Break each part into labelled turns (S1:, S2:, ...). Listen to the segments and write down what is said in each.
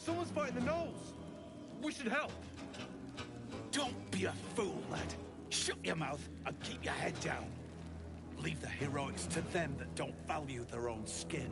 S1: Someone's fighting the gnolls! We should help!
S2: Don't be a fool, lad. Shut your mouth and keep your head down. Leave the heroics to them that don't value their own skin.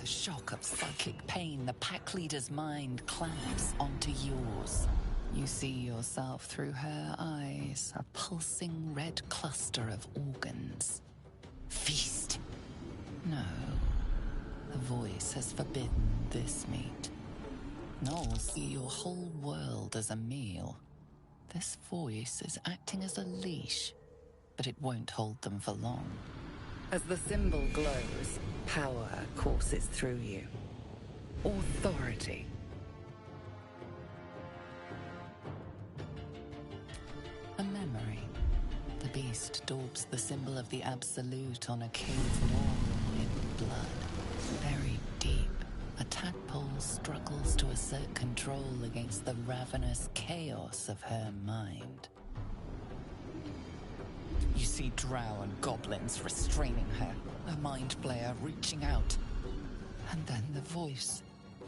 S3: Shock of psychic pain, the pack leader's mind clamps onto yours. You see yourself through her eyes, a pulsing red cluster of organs. Feast. No. The voice has forbidden this meat. Gnolls see your whole world as a meal. This voice is acting as a leash, but it won't hold them for long. As the symbol glows, power courses through you. Authority. A memory. The beast daubs the symbol of the Absolute on a cave wall in blood. Buried deep, a tadpole struggles to assert control against the ravenous chaos of her mind. You see drow and goblins restraining her, a mind player reaching out. And then the voice,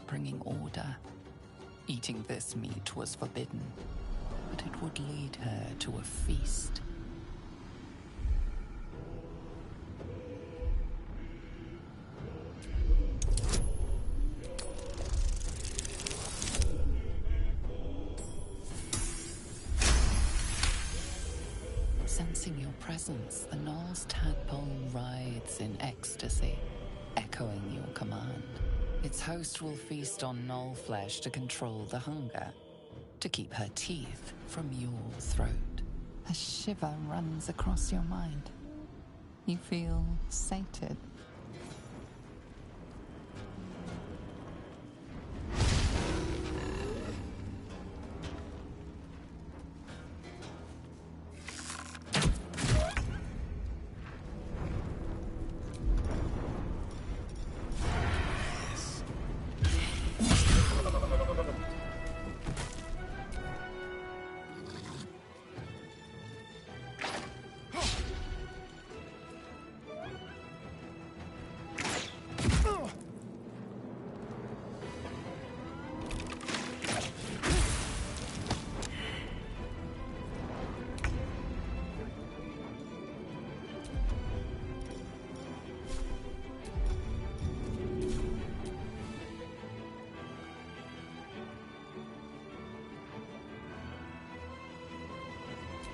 S3: bringing order. Eating this meat was forbidden, but it would lead her to a feast. Sensing your presence, the Gnoll's tadpole writhes in ecstasy, echoing your command. Its host will feast on Gnoll flesh to control the hunger, to keep her teeth from your throat. A shiver runs across your mind. You feel sated.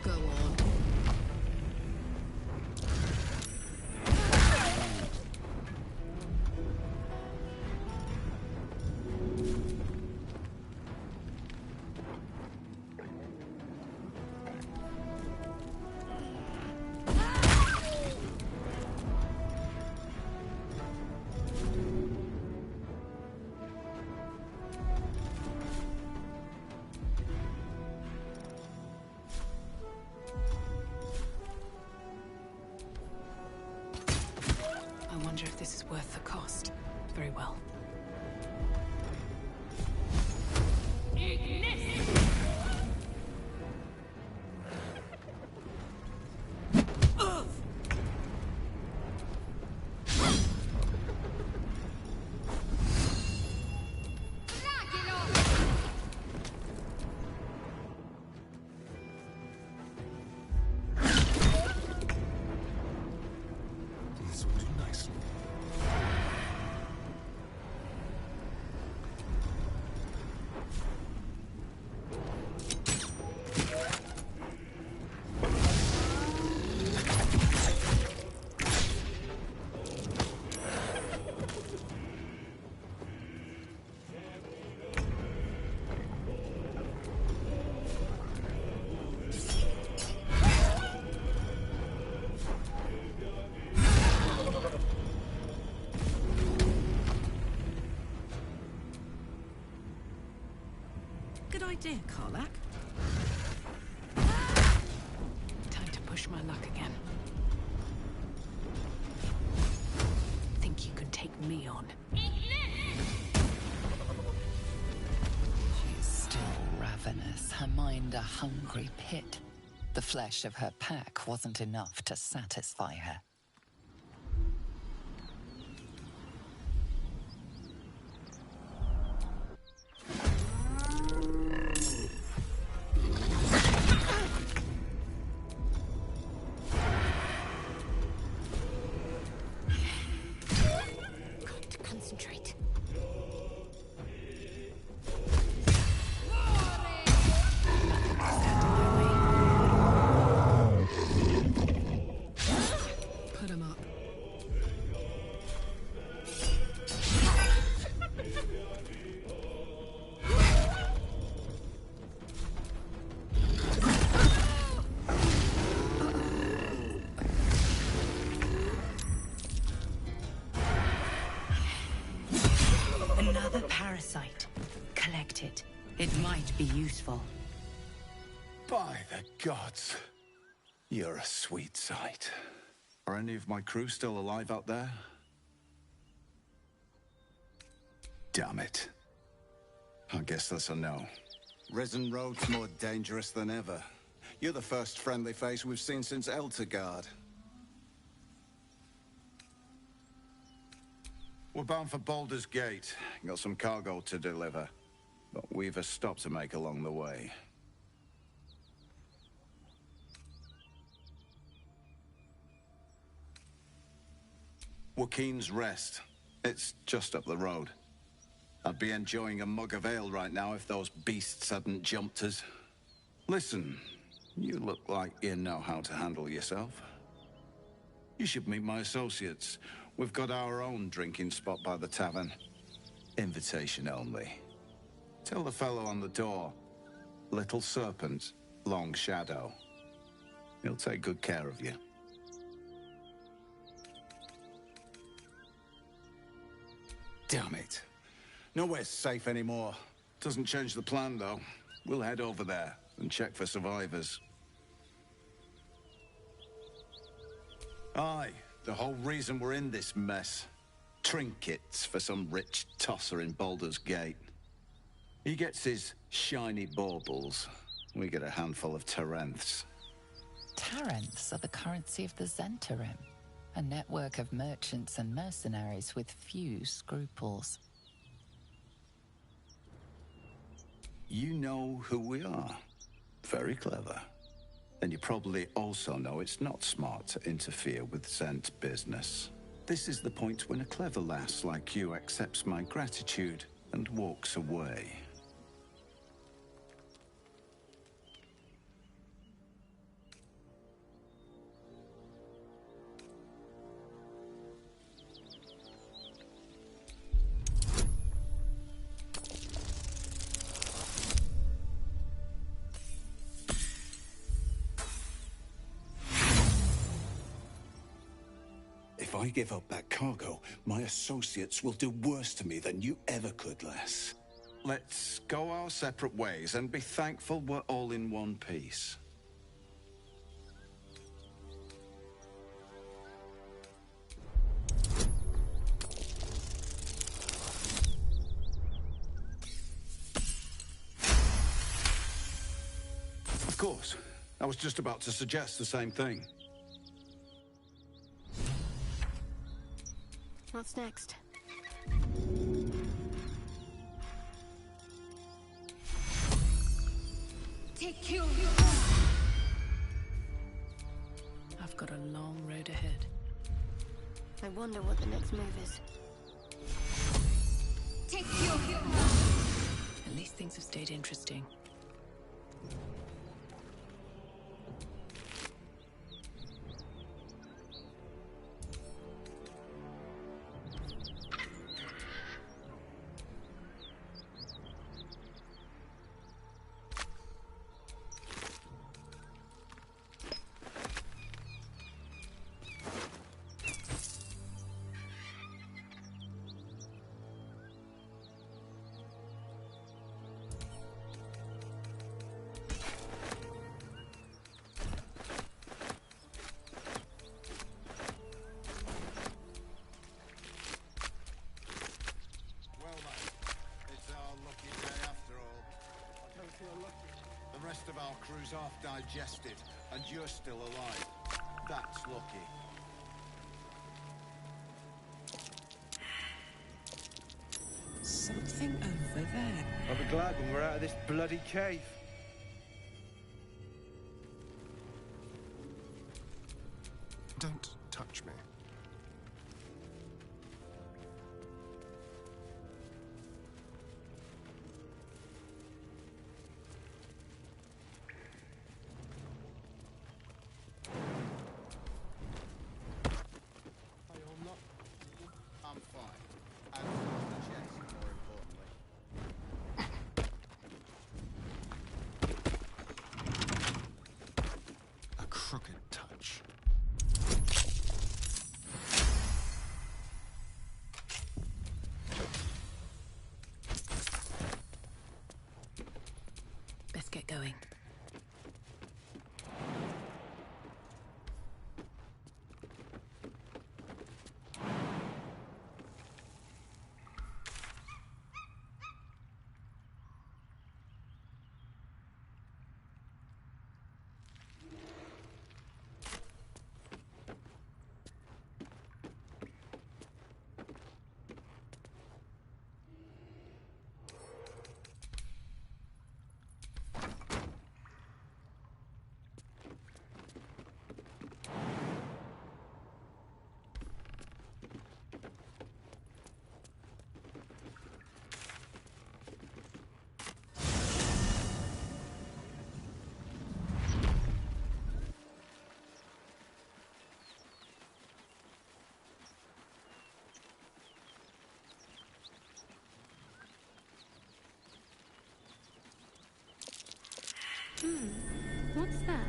S3: Go on.
S4: wonder if this is worth the cost. Very well.
S1: This will do nicely.
S4: Good idea, Karlak. Time to push my luck again. Think you can take me on?
S3: She's still ravenous, her mind a hungry pit. The flesh of her pack wasn't enough to satisfy her.
S4: Got to concentrate. Put him up.
S5: Another parasite. Collect it. It might be useful.
S2: By the gods, you're a sweet sight. Are any of my crew still alive out there? Damn it. I guess that's a no.
S6: Risen Road's more dangerous than ever. You're the first friendly face we've seen since Eltergard.
S2: We're bound for Baldur's Gate. Got some cargo to deliver. But we've a stop to make along the way. Joaquin's Rest. It's just up the road. I'd be enjoying a mug of ale right now if those beasts hadn't jumped us. Listen, you look like you know how to handle yourself. You should meet my associates. We've got our own drinking spot by the tavern. Invitation only. Tell the fellow on the door. Little Serpent, Long Shadow. He'll take good care of you.
S6: Damn it. Nowhere's safe anymore.
S2: Doesn't change the plan, though. We'll head over there and check for survivors. Aye, the whole reason we're in this mess. Trinkets for some rich tosser in Baldur's Gate. He gets his shiny baubles. We get a handful of Tarenths.
S3: Tarenths are the currency of the Zhentarim, a network of merchants and mercenaries with few scruples.
S2: You know who we are. Very clever. And you probably also know it's not smart to interfere with Zhent business. This is the point when a clever lass like you accepts my gratitude and walks away.
S6: If I give up that cargo, my associates will do worse to me than you ever could, lass.
S2: Let's go our separate ways and be thankful we're all in one piece. I was just about to suggest the same thing.
S7: What's next?
S4: Take you. I've got a long road ahead.
S7: I wonder what the next move is.
S4: Take you. At least things have stayed interesting.
S2: The rest of our crew's half digested, and you're still alive. That's lucky.
S4: Something over there.
S8: I'll be glad when we're out of this bloody cave.
S1: Don't touch me.
S2: I'm fine. And the chest, more importantly.
S1: A crooked touch.
S4: Best get going.
S7: What's that?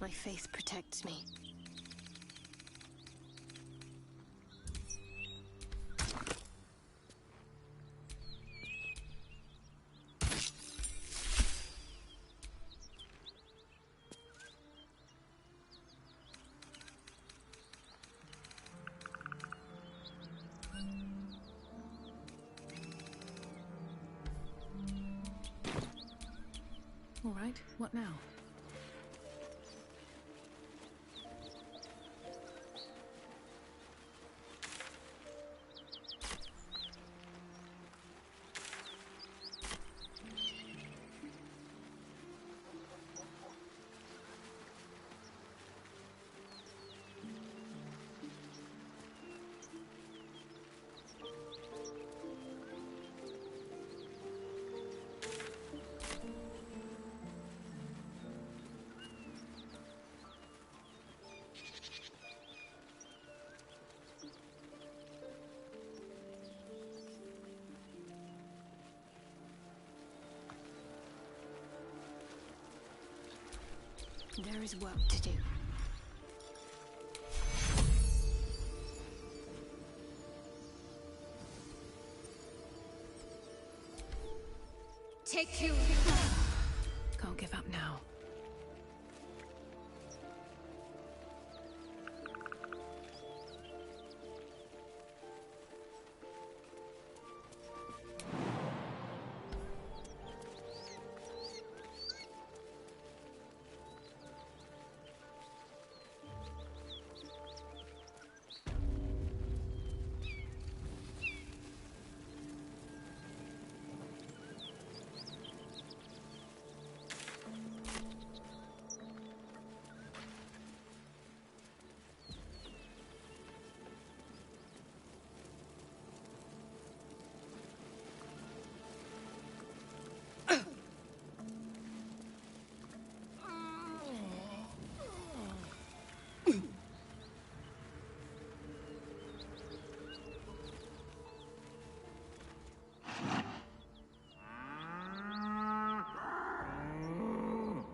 S7: My faith protects me.
S4: All right, what now?
S7: There is work to do.
S4: Take you. Can't give up now.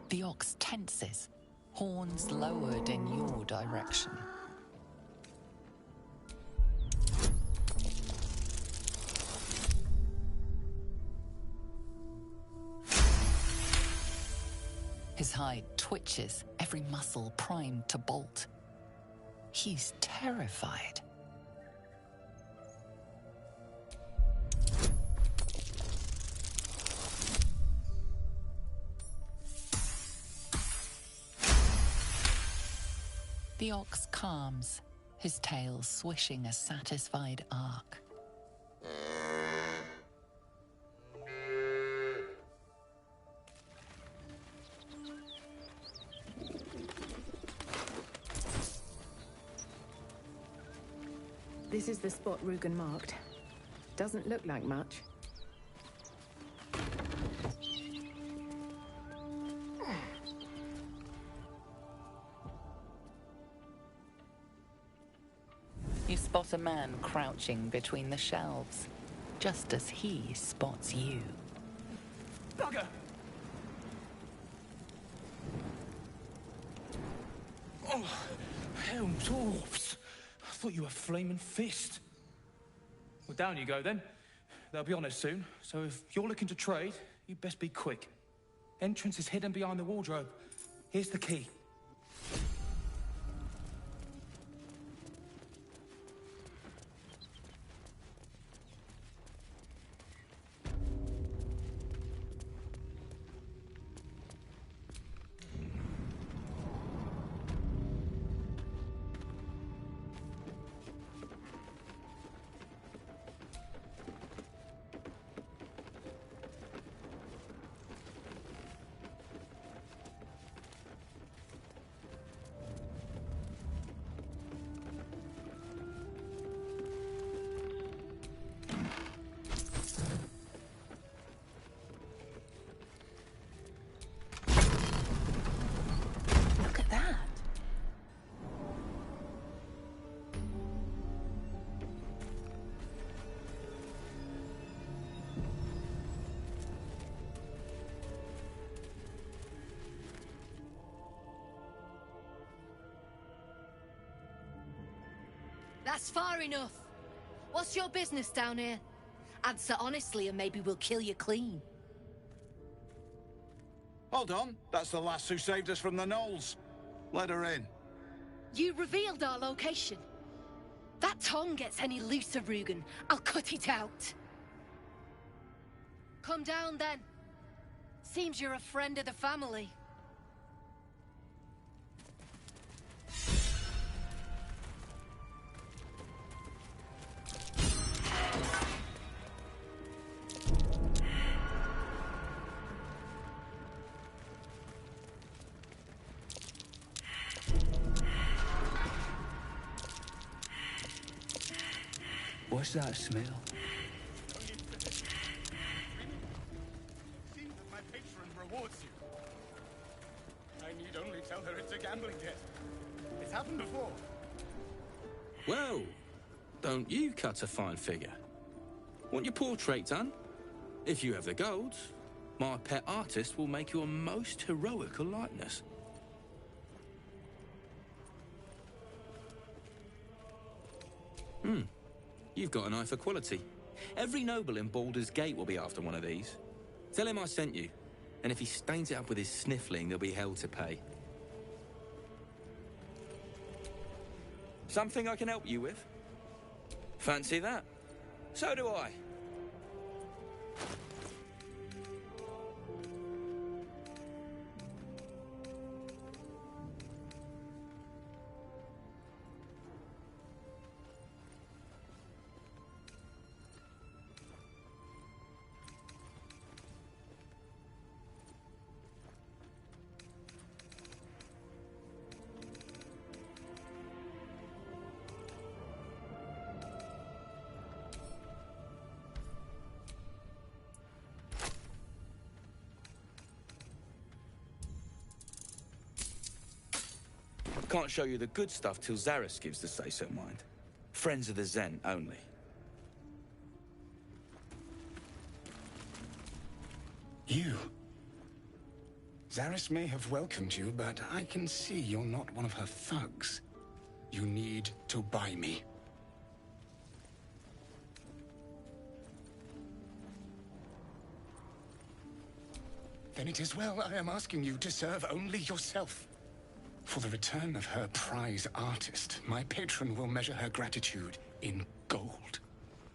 S3: The ox tenses, horns lowered in your direction. His hide twitches, every muscle primed to bolt. He's terrified. The ox calms, his tail swishing a satisfied arc.
S4: This is the spot Rugen marked. Doesn't look like much.
S3: You spot a man crouching between the shelves, just as he spots you.
S9: Bugger! Oh, hell, dwarves! I thought you were flaming fist. Well, down you go then. They'll be on us soon, so if you're looking to trade, you'd best be quick. Entrance is hidden behind the wardrobe. Here's the key.
S4: Look at that.
S10: That's far enough. What's your business down here? Answer honestly and maybe we'll kill you clean.
S2: Hold on. That's the lass who saved us from the gnolls. Let her in.
S10: You revealed our location. That tongue gets any looser, Rugen, I'll cut it out. Come down then. Seems you're a friend of the family.
S9: What's that smell?
S1: Seems that my patron rewards you. I need only tell her it's a gambling debt. It's happened before.
S11: Well, don't you cut a fine figure? Want your portrait done? If you have the gold, my pet artist will make you a most heroical likeness. You've got an eye for quality. Every noble in Baldur's Gate will be after one of these. Tell him I sent you. And if he stains it up with his sniffling, there'll be hell to pay. Something I can help you with? Fancy that? So do I. Can't show you the good stuff till Zaris gives the say-so, mind. Friends of the Zen only.
S1: You. Zaris may have welcomed you, but I can see you're not one of her thugs. You need to buy me. Then it is well I am asking you to serve only yourself. For the return of her prize artist, my patron will measure her gratitude in gold.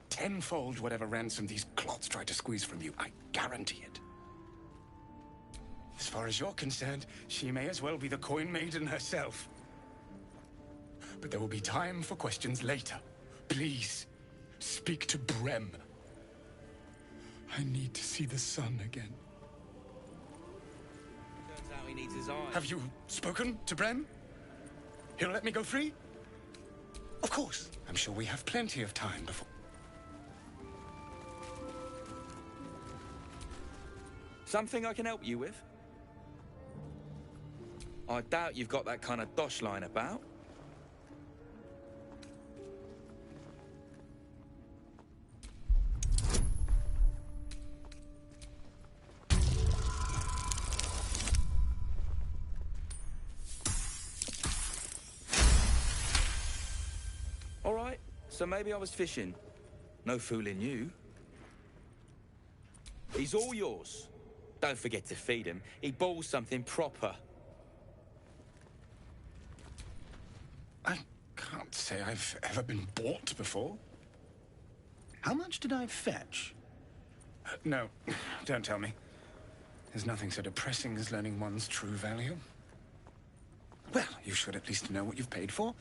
S1: Tenfold whatever ransom these clots try to squeeze from you, I guarantee it. As far as you're concerned, she may as well be the coin maiden herself. But there will be time for questions later. Please, speak to Brem. I need to see the sun again.
S11: He needs his eyes.
S1: Have you spoken to Brem? He'll let me go free? Of course. I'm sure we have plenty of time before...
S11: Something I can help you with? I doubt you've got that kind of dosh line about. All right, so maybe I was fishing. No fooling you. He's all yours. Don't forget to feed him. He balls something proper.
S1: I can't say I've ever been bought before. How much did I fetch? No, don't tell me. There's nothing so depressing as learning one's true value. Well, you should at least know what you've paid for.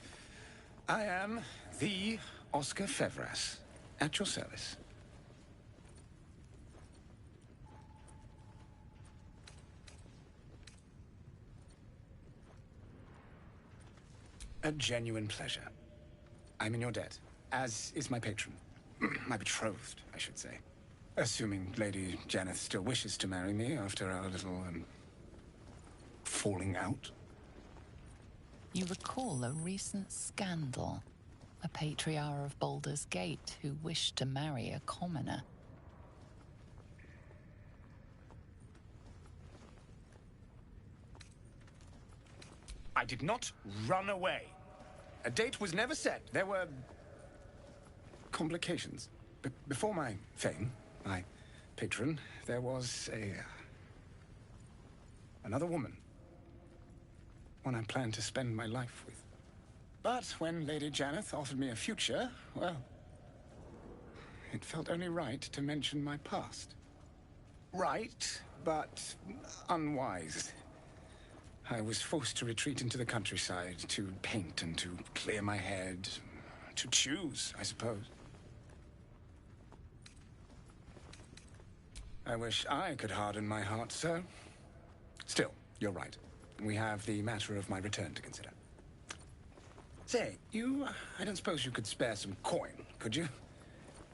S1: I am the Oscar Fevras, at your service. A genuine pleasure. I'm in your debt, as is my patron. My betrothed, I should say. Assuming Lady Janeth still wishes to marry me after our little, falling out.
S3: You recall a recent scandal. A patriarch of Baldur's Gate who wished to marry a commoner.
S1: I did not run away. A date was never set. There were... complications. Before my fame, my patron, there was another woman. One I planned to spend my life with. But when Lady Janeth offered me a future, well... it felt only right to mention my past. Right, but unwise. I was forced to retreat into the countryside, to paint and to clear my head. To choose, I suppose. I wish I could harden my heart, sir. Still, you're right. We have the matter of my return to consider. Say, I don't suppose you could spare some coin, could you?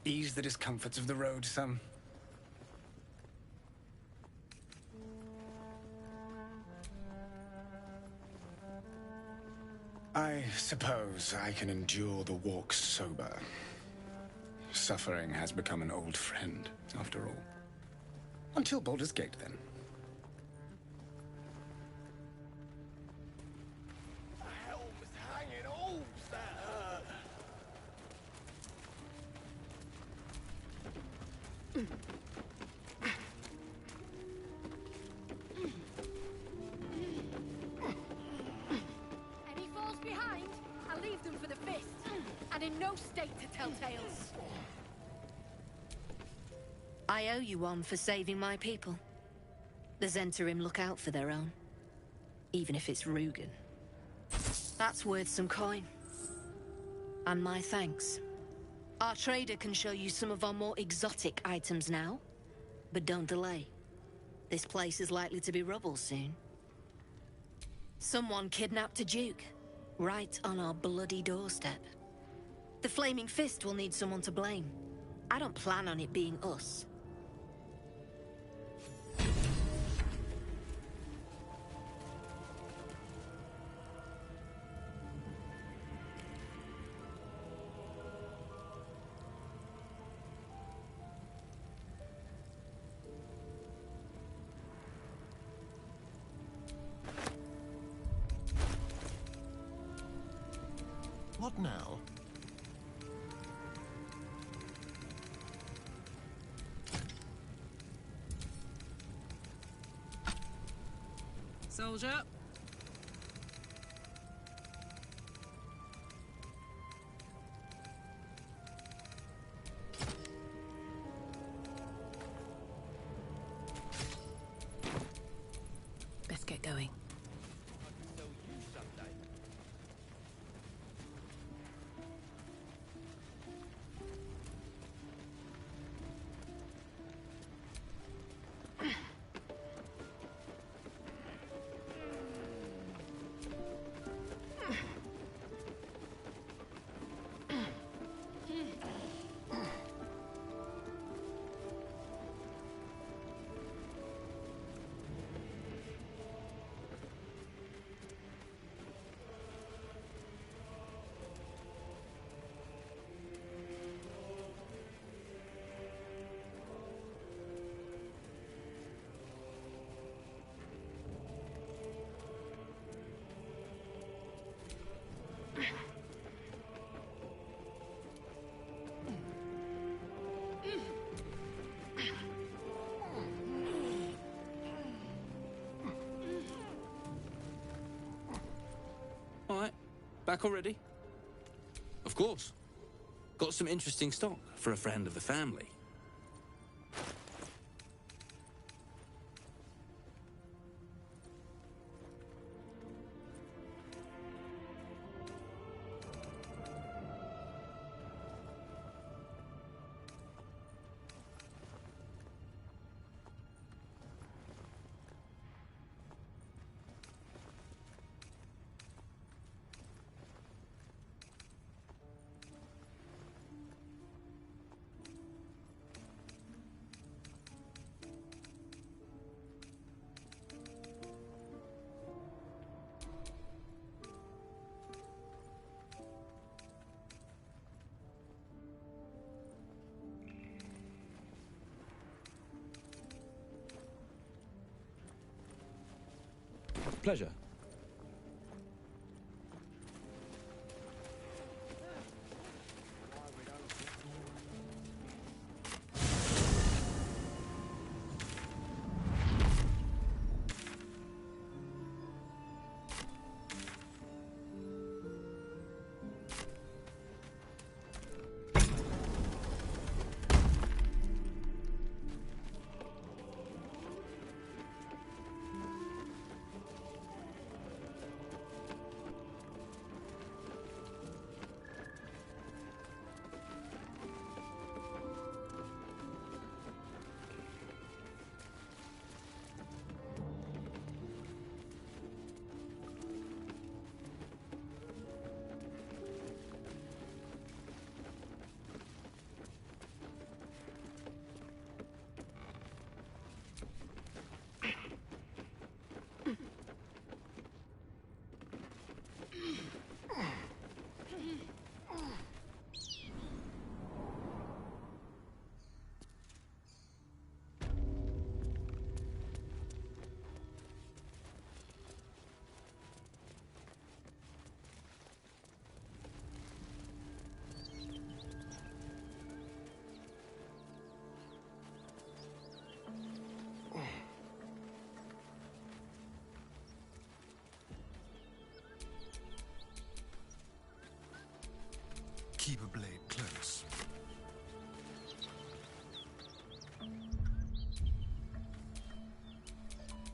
S1: Ease the discomforts of the road some. I suppose I can endure the walk sober. Suffering has become an old friend, after all. Until Baldur's Gate, then.
S10: and in no state to tell tales.
S5: I owe you one for saving my people. The Zhentarim look out for their own, even if it's Rugen. That's worth some coin. And my thanks. Our trader can show you some of our more exotic items now, but don't delay. This place is likely to be rubble soon. Someone kidnapped a duke, right on our bloody doorstep. The Flaming Fist will need someone to blame. I don't plan on it being us.
S12: What now?
S13: Soldier.
S4: Best get going.
S11: All right, back already? Of course. Got some interesting stock for a friend of the family. Pleasure.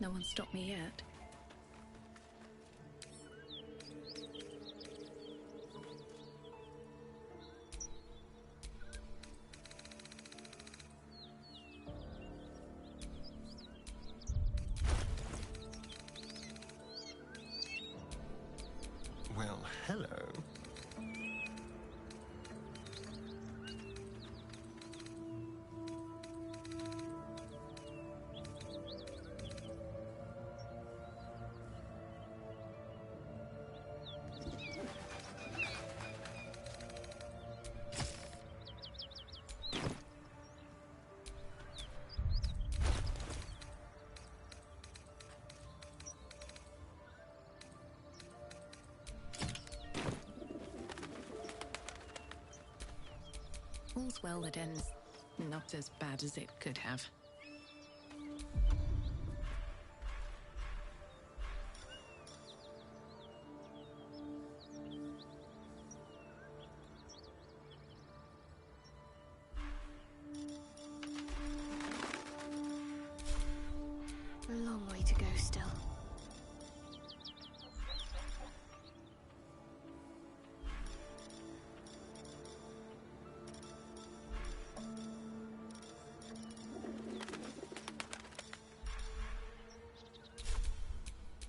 S4: No one stopped me yet.
S12: Well, hello.
S4: All's well that ends not as bad as it could have.
S7: A long way to go still.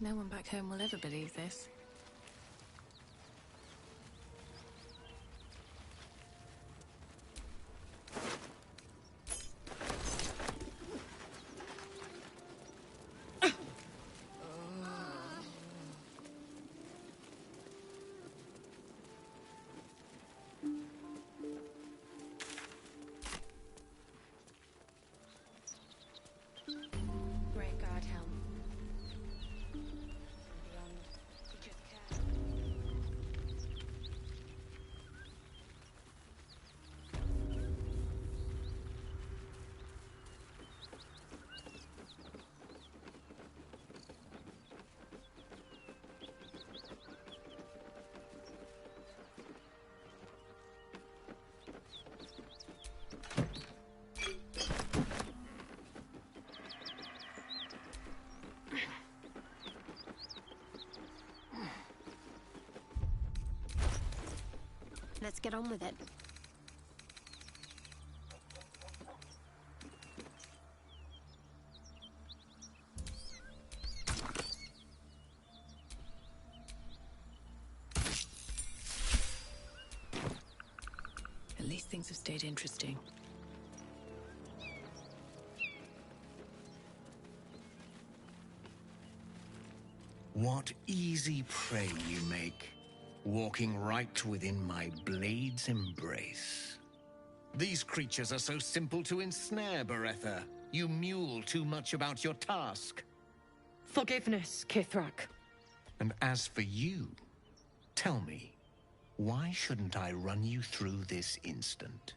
S4: No one back home will ever believe this.
S7: Great guard helm. Let's get on with it.
S4: At least things have stayed interesting.
S13: What easy prey you make, walking right within my blade's embrace. These creatures are so simple to ensnare, Beretha. You mule too much about your task.
S10: Forgiveness, Kithrak.
S13: And as for you, tell me, why shouldn't I run you through this instant?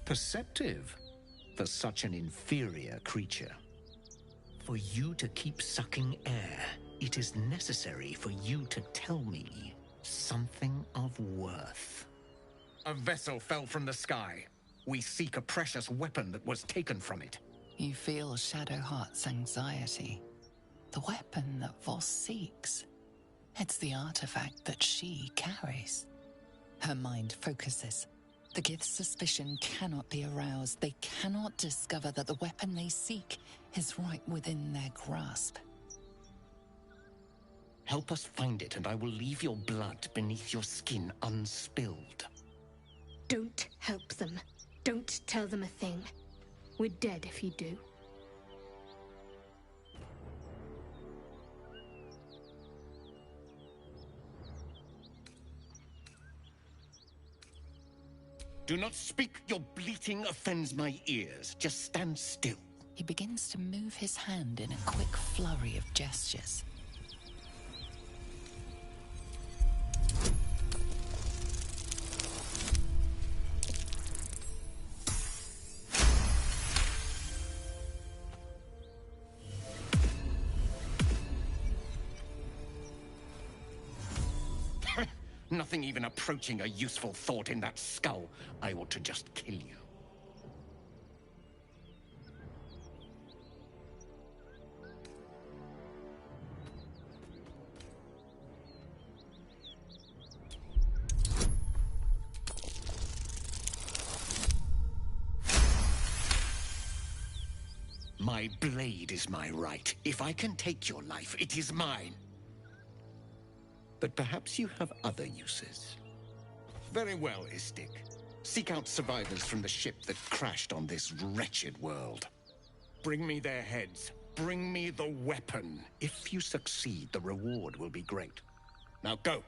S13: Perceptive for such an inferior creature. For you to keep sucking air, it is necessary for you to tell me something of worth. A vessel fell from the sky. We seek a precious weapon that was taken from it.
S3: You feel Shadowheart's anxiety. The weapon that Voss seeks. It's the artifact that she carries. Her mind focuses. The Gith's suspicion cannot be aroused. They cannot discover that the weapon they seek is right within their grasp.
S13: Help us find it, and I will leave your blood beneath your skin unspilled.
S7: Don't help them. Don't tell them a thing. We're dead if you do.
S13: Do not speak. Your bleating offends my ears. Just stand still.
S3: He begins to move his hand in a quick flurry of gestures.
S13: Nothing even approaching a useful thought in that skull. I ought to just kill you. My blade is my right. If I can take your life, it is mine. But perhaps you have other uses. Very well, Istik. Seek out survivors from the ship that crashed on this wretched world. Bring me their heads. Bring me the weapon. If you succeed, the reward will be great. Now go.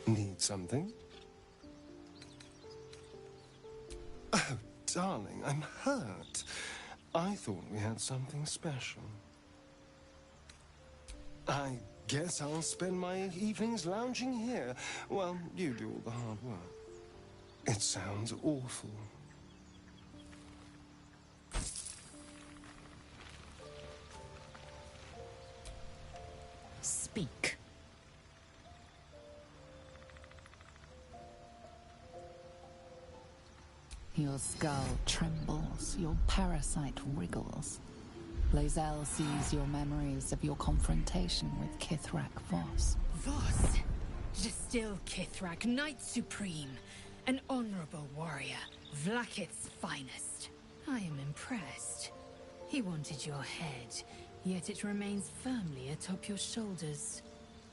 S12: Need something? Oh, darling, I'm hurt. I thought we had something special. I guess I'll spend my evenings lounging here while you do all the hard work. It sounds awful.
S3: Speak. Your skull trembles, your parasite wriggles. Lae'zel sees your memories of your confrontation with Kithrak Voss.
S7: Voss? Still Kithrak, Knight Supreme. An honorable warrior, Vlaakith's finest. I am impressed. He wanted your head, yet it remains firmly atop your shoulders.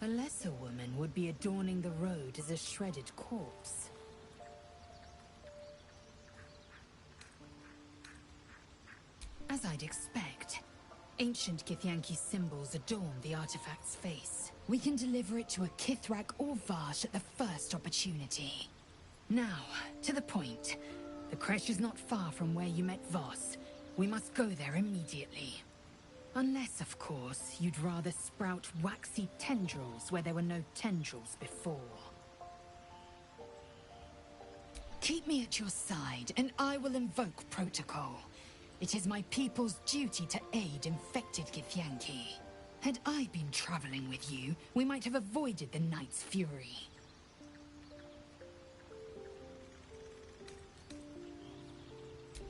S7: A lesser woman would be adorning the road as a shredded corpse. As I'd expect, ancient Githyanki symbols adorn the artifact's face. We can deliver it to a Kithrak or Vash at the first opportunity. Now, to the point. The creche is not far from where you met Voss. We must go there immediately. Unless, of course, you'd rather sprout waxy tendrils where there were no tendrils before. Keep me at your side, and I will invoke protocol. It is my people's duty to aid infected Githyanki. Had I been traveling with you, we might have avoided the Knight's fury.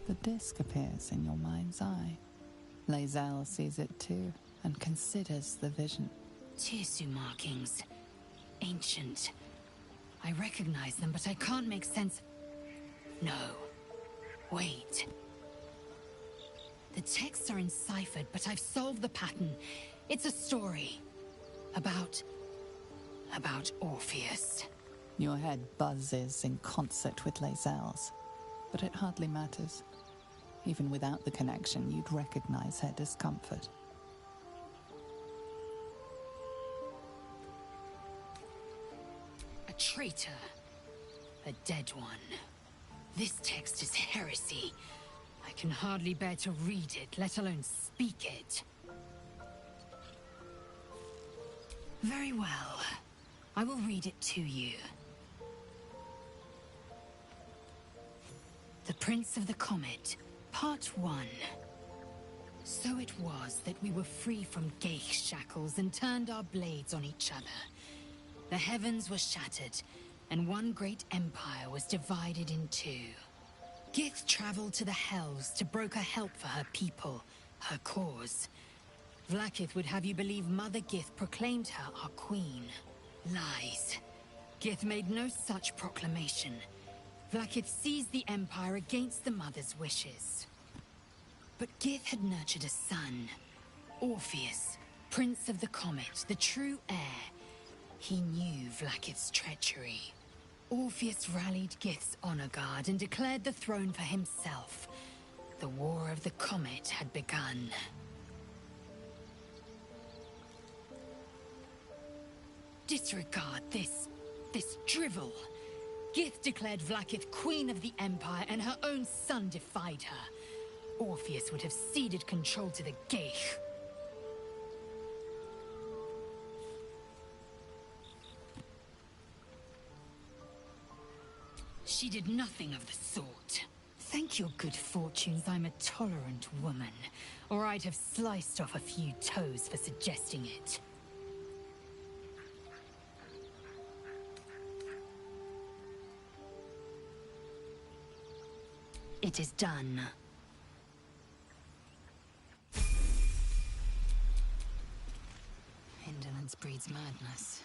S3: The disc appears in your mind's eye. Lae'zel sees it too, and considers the vision.
S7: Tirsu markings. Ancient. I recognize them, but I can't make sense... No. Wait. The texts are enciphered, but I've solved the pattern. It's a story. About Orpheus.
S3: Your head buzzes in concert with Lae'zel's, but it hardly matters. Even without the connection, you'd recognize her discomfort.
S7: A traitor. A dead one. This text is heresy. I can hardly bear to read it, let alone speak it. Very well. I will read it to you. The Prince of the Comet, Part 1. So it was that we were free from Geich shackles and turned our blades on each other. The heavens were shattered, and one great empire was divided in two. Gith traveled to the Hells to broker help for her people, her cause. Vlaakith would have you believe Mother Gith proclaimed her our queen. Lies. Gith made no such proclamation. Vlaakith seized the Empire against the Mother's wishes. But Gith had nurtured a son, Orpheus, Prince of the Comet, the true heir. He knew Vlaakith's treachery. Orpheus rallied Gith's honor guard and declared the throne for himself. The War of the Comet had begun. Disregard this drivel. Gith declared Vlaakith Queen of the Empire, and her own son defied her. Orpheus would have ceded control to the Geich. She did nothing of the sort. Thank your good fortunes I'm a tolerant woman, or I'd have sliced off a few toes for suggesting it. It is done. Indolence breeds madness.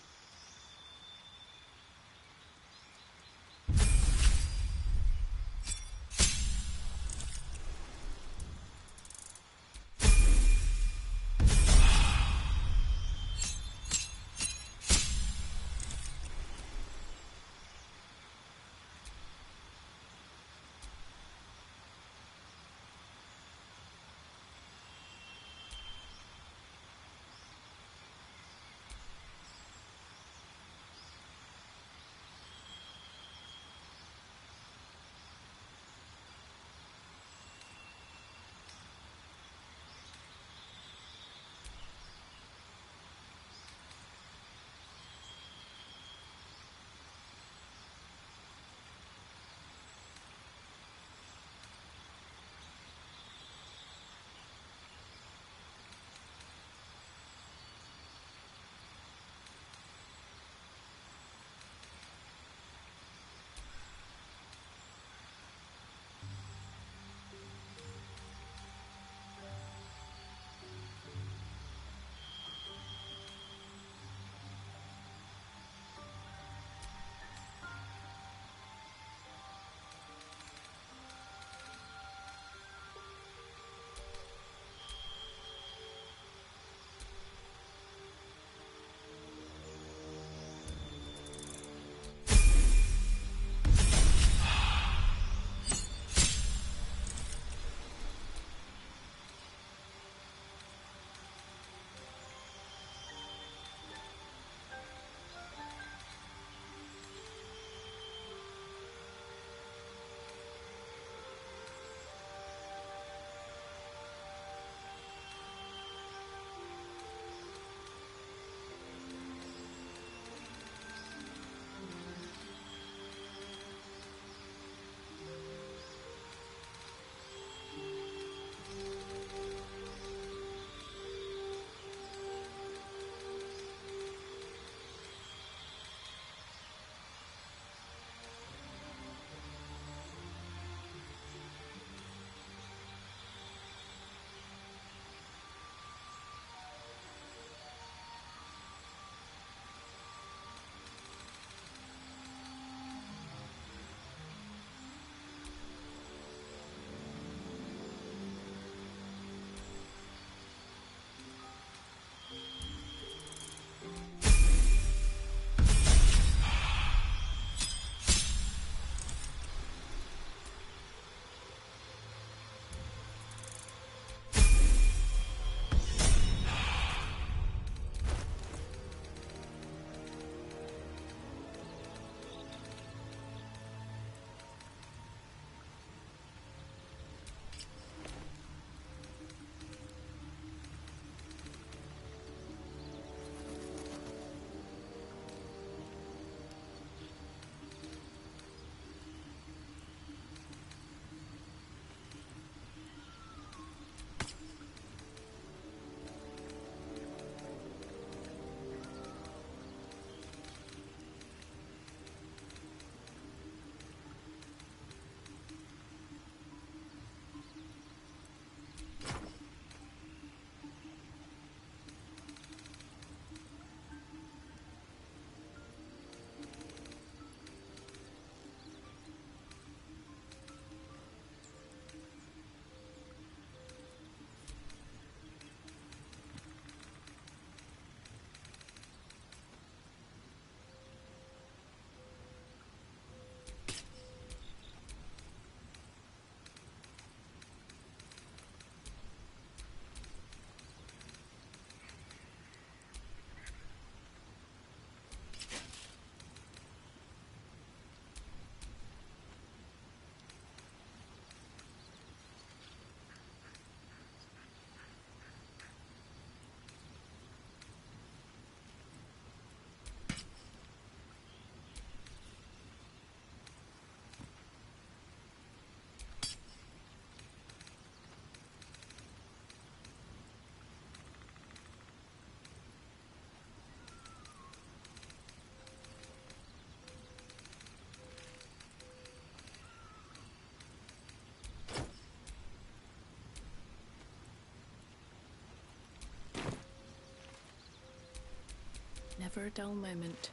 S4: never a dull moment.